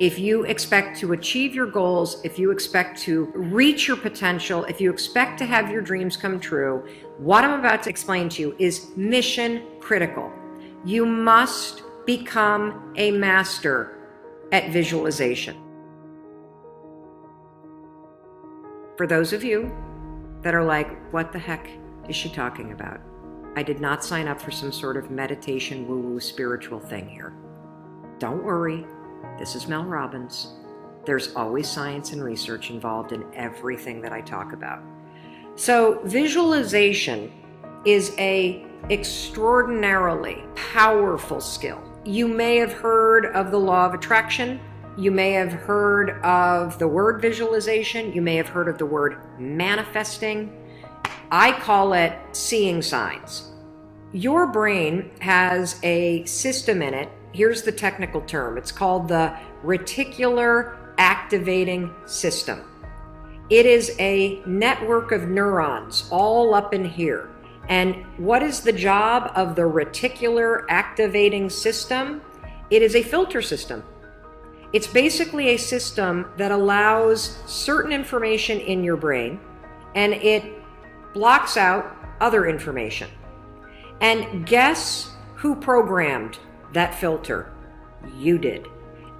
if you expect to achieve your goals, if you expect to reach your potential, if you expect to have your dreams come true, what I'm about to explain to you is mission critical. You must become a master at visualization. For those of you that are like, what the heck is she talking about? I did not sign up for some sort of meditation woo-woo spiritual thing here. Don't worry. This is Mel Robbins. There's always science and research involved in everything that I talk about. So visualization is an extraordinarily powerful skill. You may have heard of the law of attraction. You may have heard of the word visualization. You may have heard of the word manifesting. I call it seeing signs. Your brain has a system in it. Here's the technical term. It's called the reticular activating system. It is a network of neurons all up in here. And what is the job of the reticular activating system? It is a filter system. It's basically a system that allows certain information in your brain and it blocks out other information. And guess who programmed that filter? You did.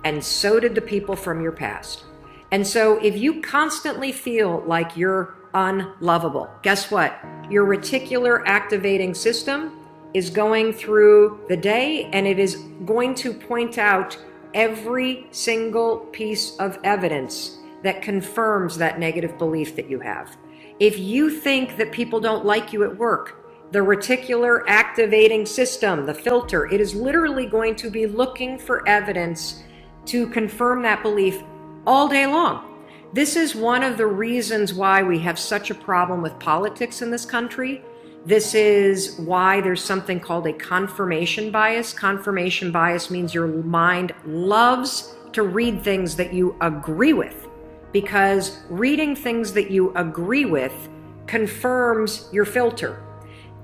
And so did the people from your past. And so if you constantly feel like you're unlovable, guess what? Your reticular activating system is going through the day and it is going to point out every single piece of evidence that confirms that negative belief that you have. If you think that people don't like you at work, the reticular activating system, the filter, it is literally going to be looking for evidence to confirm that belief all day long. This is one of the reasons why we have such a problem with politics in this country. This is why there's something called a confirmation bias. Confirmation bias means your mind loves to read things that you agree with, because reading things that you agree with confirms your filter.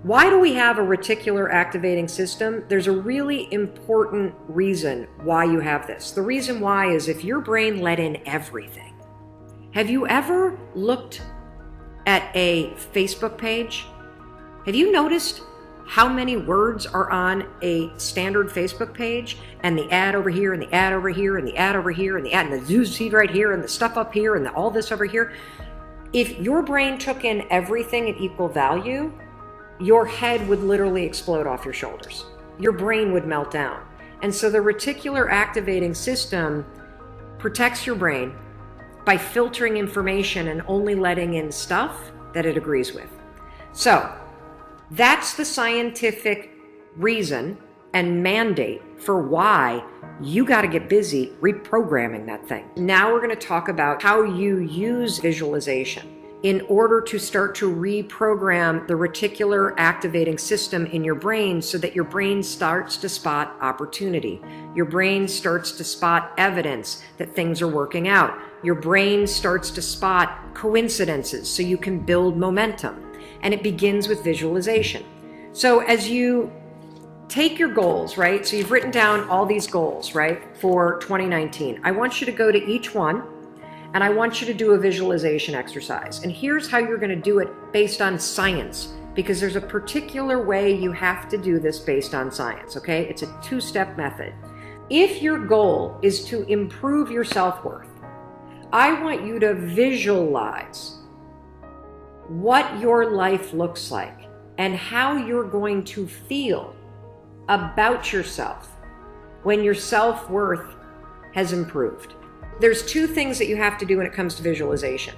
Why do we have a reticular activating system? There's a really important reason why you have this. The reason why is if your brain let in everything. Have you ever looked at a Facebook page? Have you noticed how many words are on a standard Facebook page? And the ad over here, and the ad over here, and the ad over here, and the ad, and the news feed right here, and the stuff up here, and all this over here? If your brain took in everything at equal value, your head would literally explode off your shoulders. Your brain would melt down. And so the reticular activating system protects your brain by filtering information and only letting in stuff that it agrees with. So that's the scientific reason and mandate for why you got to get busy reprogramming that thing. Now we're going to talk about how you use visualization in order to start to reprogram the reticular activating system in your brain so that your brain starts to spot opportunity. Your brain starts to spot evidence that things are working out. Your brain starts to spot coincidences so you can build momentum. And it begins with visualization. So as you take your goals, right? So you've written down all these goals, right? For 2019. I want you to go to each one and I want you to do a visualization exercise. And here's how you're going to do it based on science, because there's a particular way you have to do this based on science, okay? It's a two-step method. If your goal is to improve your self-worth, I want you to visualize what your life looks like and how you're going to feel about yourself when your self-worth has improved. There's two things that you have to do when it comes to visualization.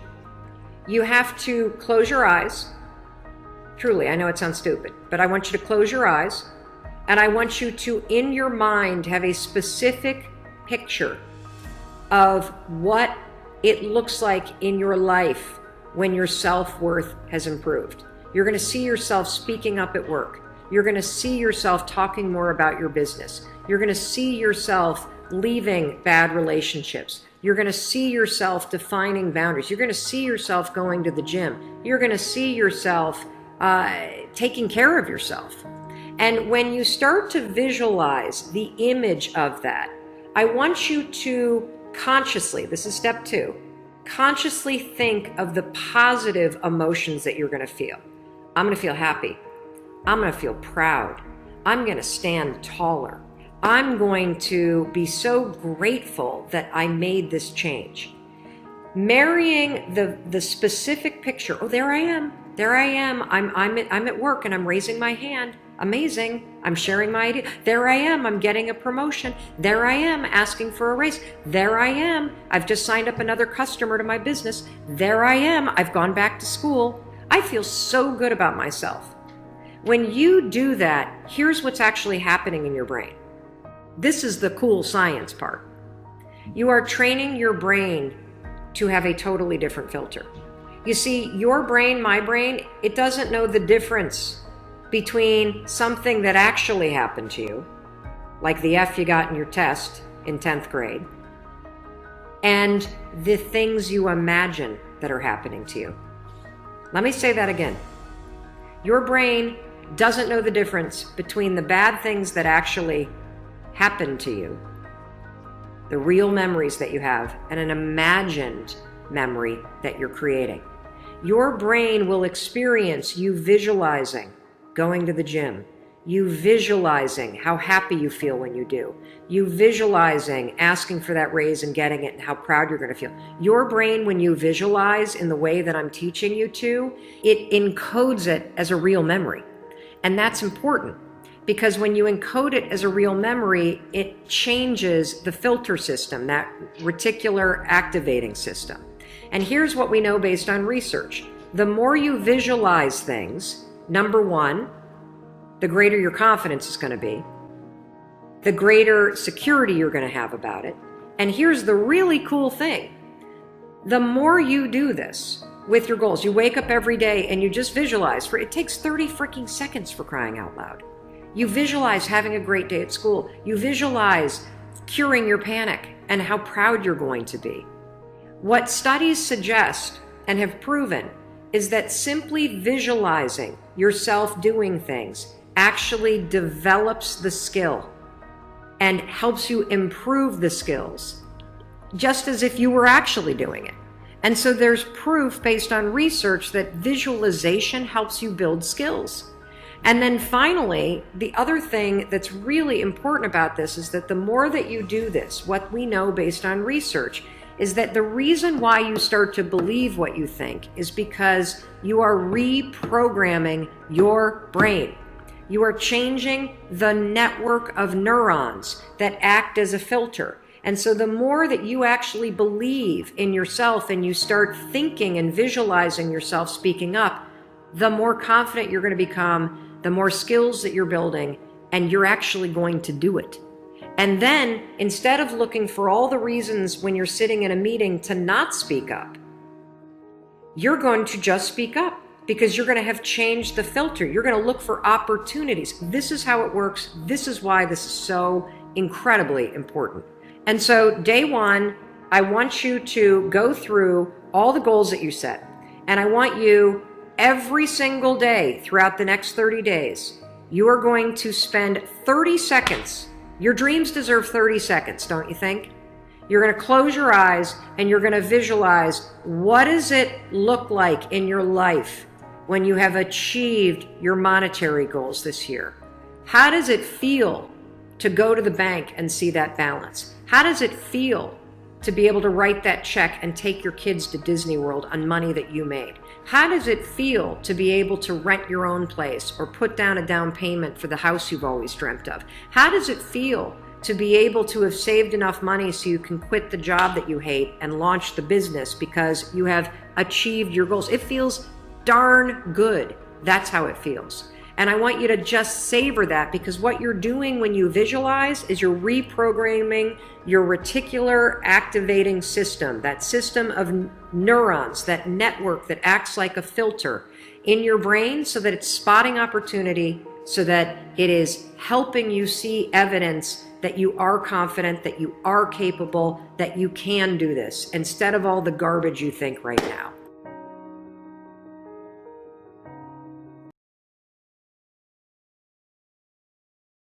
You have to close your eyes. Truly, I know it sounds stupid, but I want you to close your eyes and I want you to, in your mind, have a specific picture of what it looks like in your life when your self-worth has improved. You're going to see yourself speaking up at work. You're going to see yourself talking more about your business. You're going to see yourself leaving bad relationships. You're going to see yourself defining boundaries. You're going to see yourself going to the gym. You're going to see yourself taking care of yourself. And when you start to visualize the image of that, I want you to consciously, this is step 2, consciously think of the positive emotions that you're going to feel. I'm going to feel happy. I'm going to feel proud. I'm going to stand taller. I'm going to be so grateful that I made this change. Marrying the specific picture. Oh, there I am. There I am. I'm at work and I'm raising my hand. Amazing. I'm sharing my idea. There I am. I'm getting a promotion. There I am asking for a raise. There I am. I've just signed up another customer to my business. There I am. I've gone back to school. I feel so good about myself. When you do that, here's what's actually happening in your brain. This is the cool science part. You are training your brain to have a totally different filter. You see, your brain, my brain, it doesn't know the difference between something that actually happened to you, like the F you got in your test in 10th grade, and the things you imagine that are happening to you. Let me say that again. Your brain doesn't know the difference between the bad things that actually happened to you, the real memories that you have, and an imagined memory that you're creating. Your brain will experience you visualizing going to the gym, you visualizing how happy you feel when you do, you visualizing asking for that raise and getting it and how proud you're going to feel. Your brain, when you visualize in the way that I'm teaching you to, it encodes it as a real memory. And that's important because when you encode it as a real memory, it changes the filter system, that reticular activating system. And here's what we know based on research. The more you visualize things, number one, the greater your confidence is going to be, the greater security you're going to have about it. And here's the really cool thing. The more you do this with your goals, you wake up every day and you just visualize, it takes 30 freaking seconds for crying out loud. You visualize having a great day at school. You visualize curing your panic and how proud you're going to be. What studies suggest and have proven is that simply visualizing yourself doing things actually develops the skill and helps you improve the skills, just as if you were actually doing it. And so there's proof based on research that visualization helps you build skills. And then finally, the other thing that's really important about this is that the more that you do this, what we know based on research is that the reason why you start to believe what you think is because you are reprogramming your brain. You are changing the network of neurons that act as a filter. And so the more that you actually believe in yourself and you start thinking and visualizing yourself speaking up, the more confident you're going to become, the more skills that you're building, and you're actually going to do it. And then, instead of looking for all the reasons when you're sitting in a meeting to not speak up, you're going to just speak up because you're going to have changed the filter. You're going to look for opportunities. This is how it works. This is why this is so incredibly important. And so, day one, I want you to go through all the goals that you set. And I want you, every single day throughout the next 30 days, you are going to spend 30 seconds. Your dreams deserve 30 seconds, don't you think? You're going to close your eyes and you're going to visualize, what does it look like in your life when you have achieved your monetary goals this year? How does it feel to go to the bank and see that balance? How does it feel to be able to write that check and take your kids to Disney World on money that you made? How does it feel to be able to rent your own place or put down a down payment for the house you've always dreamt of? How does it feel to be able to have saved enough money so you can quit the job that you hate and launch the business because you have achieved your goals? It feels darn good. That's how it feels. And I want you to just savor that, because what you're doing when you visualize is you're reprogramming your reticular activating system, that system of neurons, that network that acts like a filter in your brain, so that it's spotting opportunity, so that it is helping you see evidence that you are confident, that you are capable, that you can do this, instead of all the garbage you think right now.